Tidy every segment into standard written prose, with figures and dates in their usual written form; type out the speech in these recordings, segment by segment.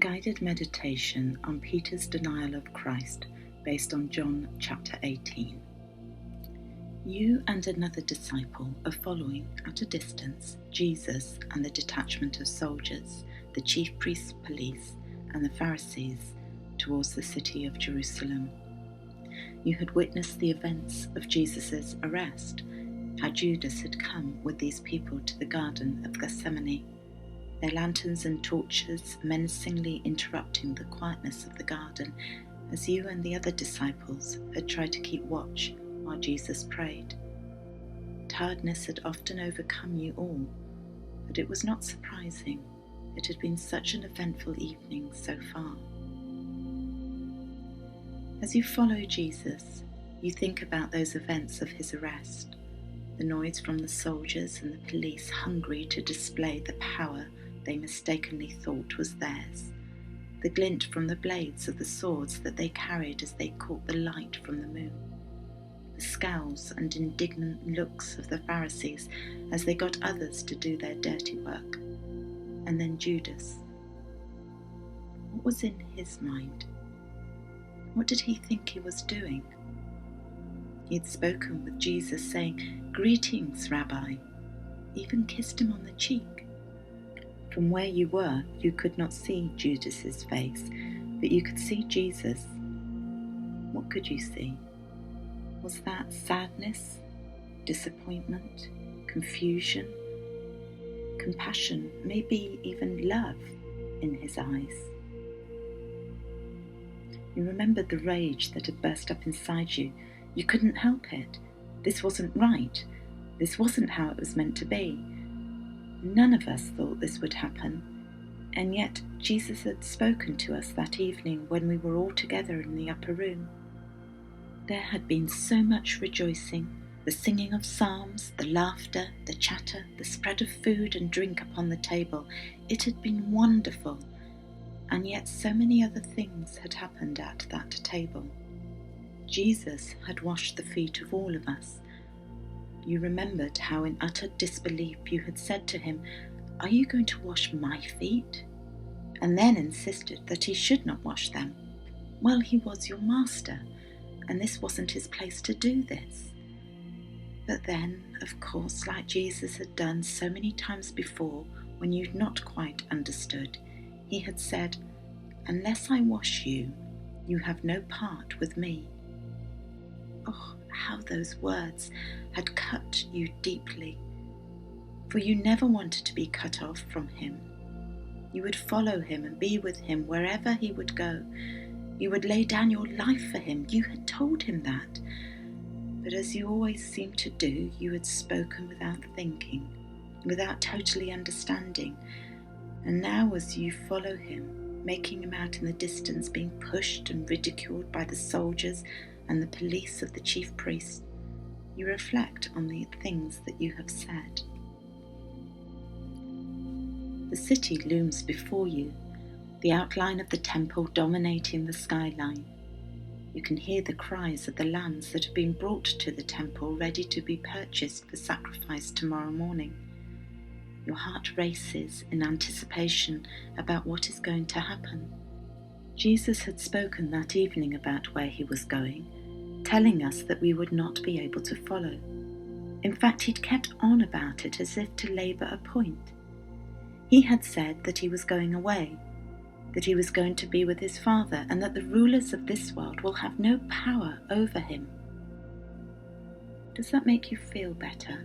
guided meditation on Peter's denial of Christ based on John chapter 18. You and another disciple are following at a distance Jesus and the detachment of soldiers, the chief priests, police, and the Pharisees towards the city of Jerusalem. You had witnessed the events of Jesus' arrest, how Judas had come with these people to the Garden of Gethsemane, their lanterns and torches menacingly interrupting the quietness of the garden as you and the other disciples had tried to keep watch while Jesus prayed. Tiredness had often overcome you all, but it was not surprising. It had been such an eventful evening so far. As you follow Jesus, you think about those events of his arrest, the noise from the soldiers and the police hungry to display the power they mistakenly thought was theirs, the glint from the blades of the swords that they carried as they caught the light from the moon, the scowls and indignant looks of the Pharisees as they got others to do their dirty work, and then Judas. What was in his mind? What did he think he was doing? He had spoken with Jesus saying, "Greetings, Rabbi," even kissed him on the cheek. From where you were, you could not see Judas's face, but you could see Jesus. What could you see? Was that sadness, disappointment, confusion, compassion, maybe even love in his eyes? You remembered the rage that had burst up inside you. You couldn't help it. This wasn't right. This wasn't how it was meant to be. None of us thought this would happen, and yet Jesus had spoken to us that evening when we were all together in the upper room. There had been so much rejoicing, the singing of psalms, the laughter, the chatter, the spread of food and drink upon the table. It had been wonderful, and yet so many other things had happened at that table. Jesus had washed the feet of all of us. You remembered how in utter disbelief you had said to him, "Are you going to wash my feet?" and then insisted that he should not wash them. Well, he was your master, and this wasn't his place to do this. But then, of course, like Jesus had done so many times before when you'd not quite understood, he had said, "Unless I wash you, you have no part with me." Oh, how those words had cut you deeply, for you never wanted to be cut off from him. You would follow him and be with him wherever he would go. You would lay down your life for him. You had told him that. But as you always seemed to do, you had spoken without thinking, without totally understanding. And now as you follow him, making him out in the distance, being pushed and ridiculed by the soldiers and the police of the chief priests, you reflect on the things that you have said. The city looms before you, the outline of the temple dominating the skyline. You can hear the cries of the lambs that have been brought to the temple, ready to be purchased for sacrifice tomorrow morning. Your heart races in anticipation about what is going to happen. Jesus had spoken that evening about where he was going, telling us that we would not be able to follow. In fact, he'd kept on about it as if to labour a point. He had said that he was going away, that he was going to be with his Father, and that the rulers of this world will have no power over him. Does that make you feel better,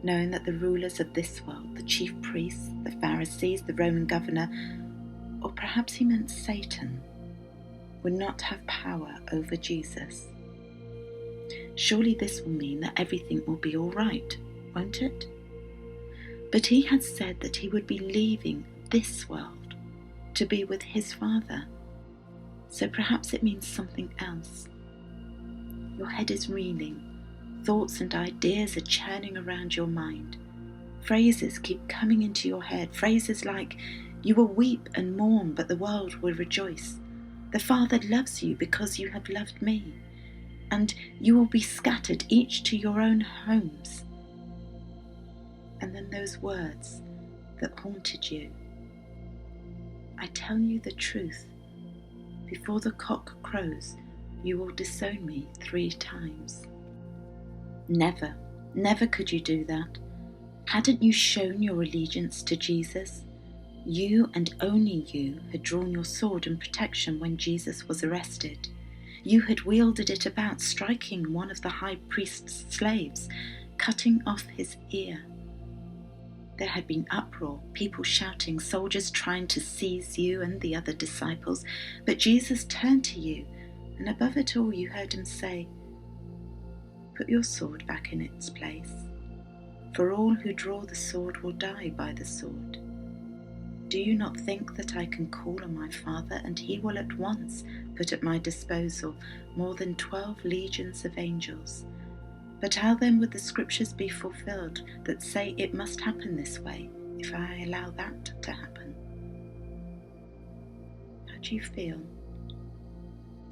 knowing that the rulers of this world, the chief priests, the Pharisees, the Roman governor, or perhaps he meant Satan, would not have power over Jesus? Surely this will mean that everything will be all right, won't it? But he had said that he would be leaving this world to be with his Father. So perhaps it means something else. Your head is reeling. Thoughts and ideas are churning around your mind. Phrases keep coming into your head. Phrases like, "You will weep and mourn, but the world will rejoice." "The Father loves you because you have loved me." And "You will be scattered, each to your own homes." And then those words that haunted you. I tell you the truth, before the cock crows, you will disown me 3 times. Never, never could you do that. Hadn't you shown your allegiance to Jesus? You and only you had drawn your sword in protection when Jesus was arrested. You had wielded it about, striking one of the high priest's slaves, cutting off his ear. There had been uproar, people shouting, soldiers trying to seize you and the other disciples, but Jesus turned to you, and above it all you heard him say, "Put your sword back in its place, for all who draw the sword will die by the sword. Do you not think that I can call on my Father, and he will at once put at my disposal more than 12 legions of angels? But how then would the scriptures be fulfilled that say it must happen this way, if I allow that to happen?" How do you feel?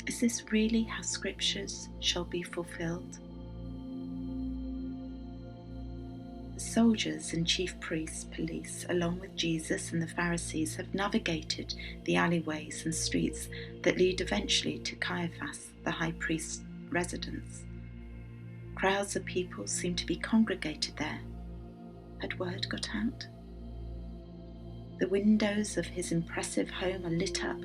Is this really how scriptures shall be fulfilled? The soldiers and chief priests, police, along with Jesus and the Pharisees, have navigated the alleyways and streets that lead eventually to Caiaphas, the high priest's residence. Crowds of people seem to be congregated there. Had word got out? The windows of his impressive home are lit up,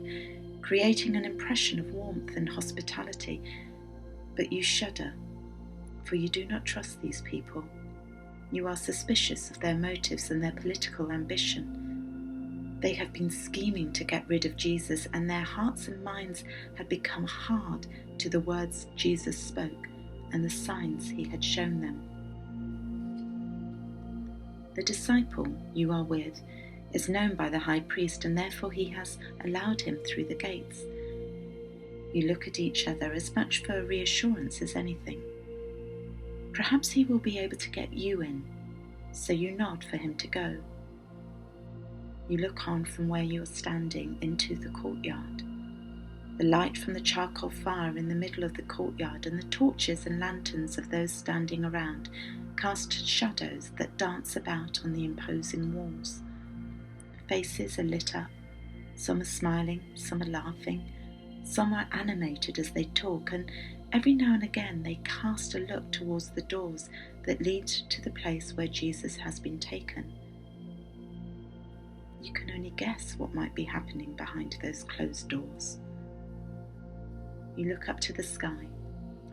creating an impression of warmth and hospitality. But you shudder, for you do not trust these people. You are suspicious of their motives and their political ambition. They have been scheming to get rid of Jesus, and their hearts and minds had become hard to the words Jesus spoke and the signs he had shown them. The disciple you are with is known by the high priest, and therefore he has allowed him through the gates. You look at each other as much for reassurance as anything. Perhaps he will be able to get you in, so you nod for him to go. You look on from where you are standing into the courtyard. The light from the charcoal fire in the middle of the courtyard and the torches and lanterns of those standing around cast shadows that dance about on the imposing walls. Faces are lit up. Some are smiling, some are laughing, some are animated as they talk, and every now and again they cast a look towards the doors that lead to the place where Jesus has been taken. You can only guess what might be happening behind those closed doors. You look up to the sky,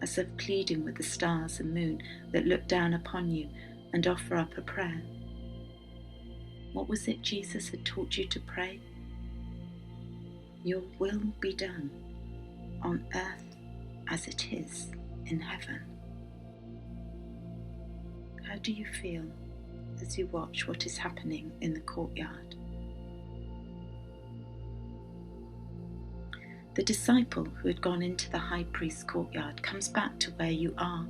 as if pleading with the stars and moon that look down upon you, and offer up a prayer. What was it Jesus had taught you to pray? Your will be done, on earth as it is in heaven. How do you feel as you watch what is happening in the courtyard? The disciple who had gone into the high priest's courtyard comes back to where you are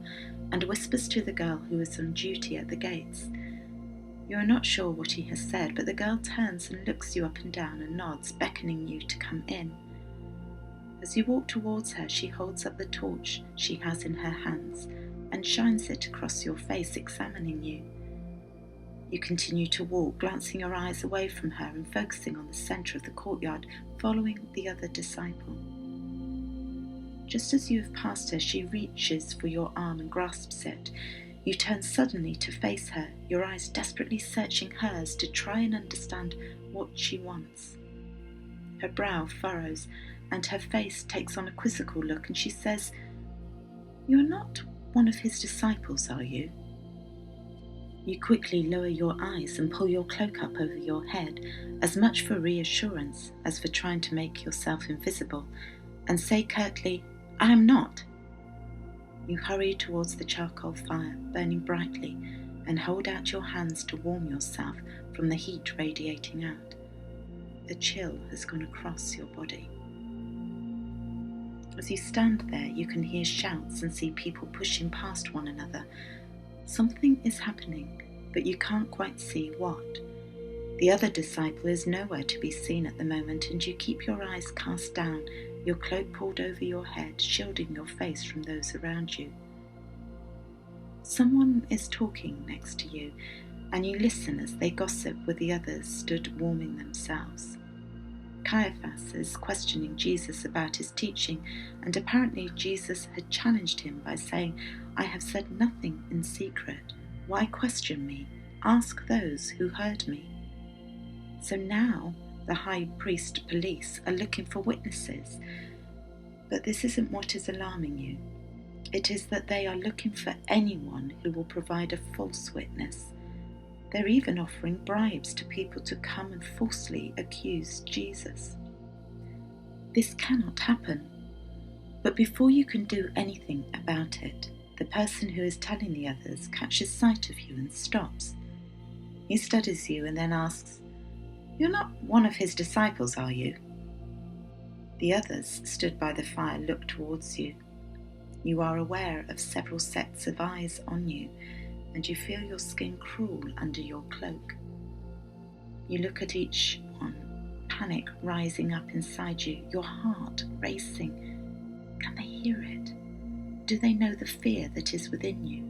and whispers to the girl who is on duty at the gates. You are not sure what he has said, but the girl turns and looks you up and down and nods, beckoning you to come in. As you walk towards her, she holds up the torch she has in her hands and shines it across your face, examining you. You continue to walk, glancing your eyes away from her and focusing on the centre of the courtyard, following the other disciple. Just as you have passed her, she reaches for your arm and grasps it. You turn suddenly to face her, your eyes desperately searching hers to try and understand what she wants. Her brow furrows and her face takes on a quizzical look, and she says, "You're not one of his disciples, are you?" You quickly lower your eyes and pull your cloak up over your head, as much for reassurance as for trying to make yourself invisible, and say curtly, "I am not." You hurry towards the charcoal fire, burning brightly, and hold out your hands to warm yourself from the heat radiating out. A chill has gone across your body. As you stand there, you can hear shouts and see people pushing past one another. Something is happening, but you can't quite see what. The other disciple is nowhere to be seen at the moment, and you keep your eyes cast down, your cloak pulled over your head, shielding your face from those around you. Someone is talking next to you, and you listen as they gossip with the others stood warming themselves. Caiaphas is questioning Jesus about his teaching, and apparently Jesus had challenged him by saying, "I have said nothing in secret. Why question me? Ask those who heard me." So now the high priest police are looking for witnesses. But this isn't what is alarming you. It is that they are looking for anyone who will provide a false witness. They're even offering bribes to people to come and falsely accuse Jesus. This cannot happen. But before you can do anything about it, the person who is telling the others catches sight of you and stops. He studies you and then asks, "You're not one of his disciples, are you?" The others stood by the fire look towards you. You are aware of several sets of eyes on you, and you feel your skin crawl under your cloak. You look at each one, panic rising up inside you, your heart racing. Can they hear it? Do they know the fear that is within you?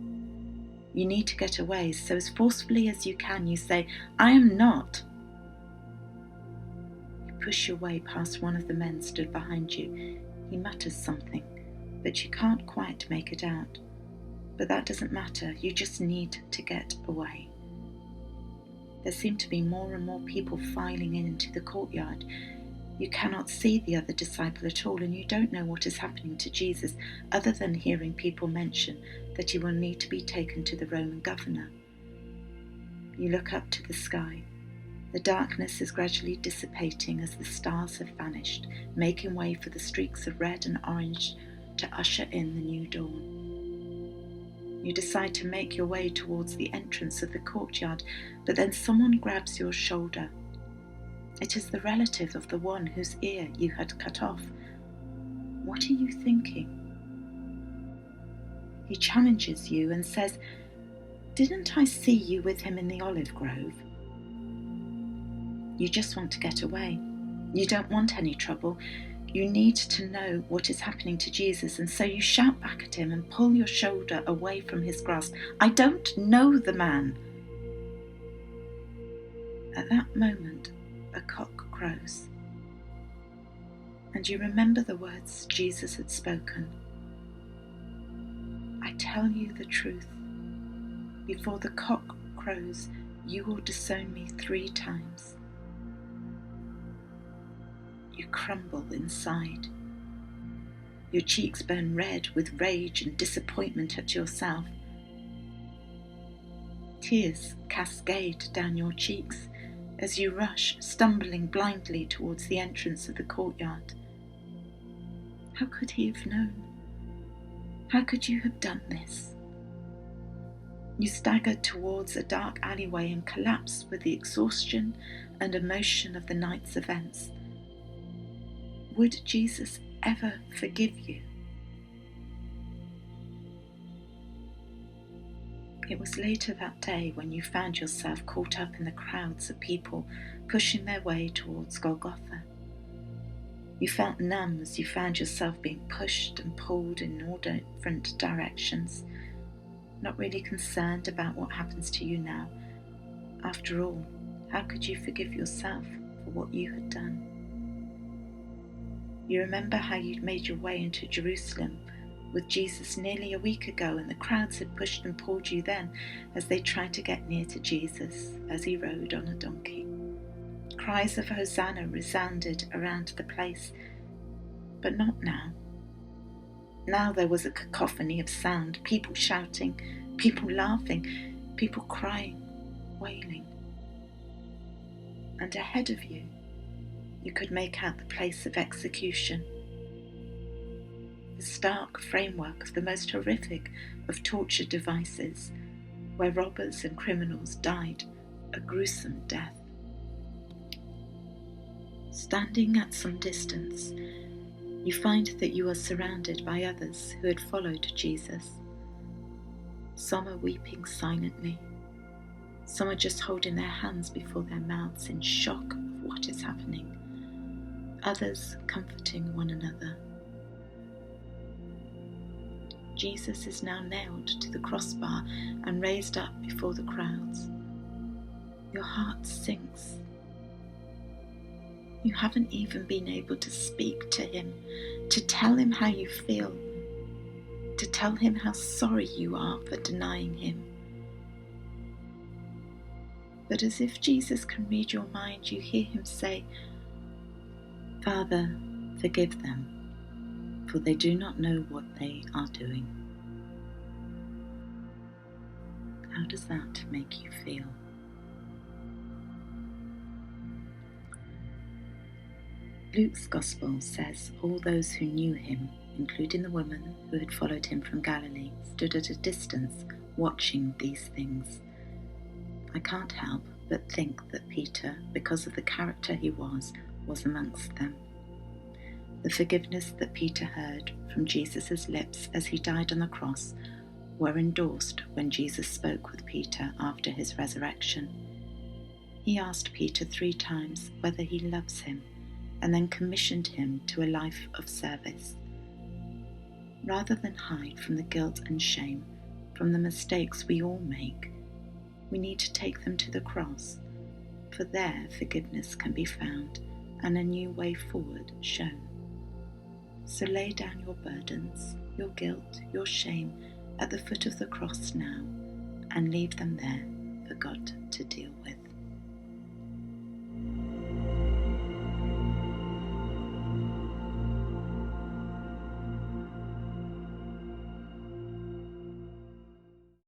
You need to get away, so as forcefully as you can, you say, "I am not." You push your way past one of the men stood behind you. He mutters something, but you can't quite make it out. But that doesn't matter, you just need to get away. There seem to be more and more people filing into the courtyard. You cannot see the other disciple at all, and you don't know what is happening to Jesus, other than hearing people mention that he will need to be taken to the Roman governor. You look up to the sky. The darkness is gradually dissipating as the stars have vanished, making way for the streaks of red and orange to usher in the new dawn. You decide to make your way towards the entrance of the courtyard, but then someone grabs your shoulder. It is the relative of the one whose ear you had cut off. What are you thinking? He challenges you and says, "Didn't I see you with him in the olive grove?" You just want to get away. You don't want any trouble. You need to know what is happening to Jesus, and so you shout back at him and pull your shoulder away from his grasp. "I don't know the man." At that moment, a cock crows, and you remember the words Jesus had spoken. "I tell you the truth, before the cock crows, you will disown me 3 times. You crumble inside. Your cheeks burn red with rage and disappointment at yourself. Tears cascade down your cheeks as you rush, stumbling blindly towards the entrance of the courtyard. How could he have known? How could you have done this? You stagger towards a dark alleyway and collapse with the exhaustion and emotion of the night's events. Would Jesus ever forgive you? It was later that day when you found yourself caught up in the crowds of people pushing their way towards Golgotha. You felt numb as you found yourself being pushed and pulled in all different directions, not really concerned about what happens to you now. After all, how could you forgive yourself for what you had done? You remember how you'd made your way into Jerusalem with Jesus nearly a week ago, and the crowds had pushed and pulled you then as they tried to get near to Jesus as he rode on a donkey. Cries of Hosanna resounded around the place, but not now. Now there was a cacophony of sound, people shouting, people laughing, people crying, wailing. And ahead of you, you could make out the place of execution. The stark framework of the most horrific of torture devices, where robbers and criminals died a gruesome death. Standing at some distance, you find that you are surrounded by others who had followed Jesus. Some are weeping silently. Some are just holding their hands before their mouths in shock of what is happening. Others comforting one another. Jesus is now nailed to the crossbar and raised up before the crowds. Your heart sinks. You haven't even been able to speak to him, to tell him how you feel, to tell him how sorry you are for denying him. But as if Jesus can read your mind, you hear him say, "Father, forgive them, for they do not know what they are doing." How does that make you feel? Luke's Gospel says all those who knew him, including the woman who had followed him from Galilee, stood at a distance watching these things. I can't help but think that Peter, because of the character he was amongst them. The forgiveness that Peter heard from Jesus' lips as he died on the cross were endorsed when Jesus spoke with Peter after his resurrection. He asked Peter 3 times whether he loves him, and then commissioned him to a life of service. Rather than hide from the guilt and shame, from the mistakes we all make, we need to take them to the cross, for there forgiveness can be found and a new way forward shown. So lay down your burdens, your guilt, your shame at the foot of the cross now, and leave them there for God to deal with.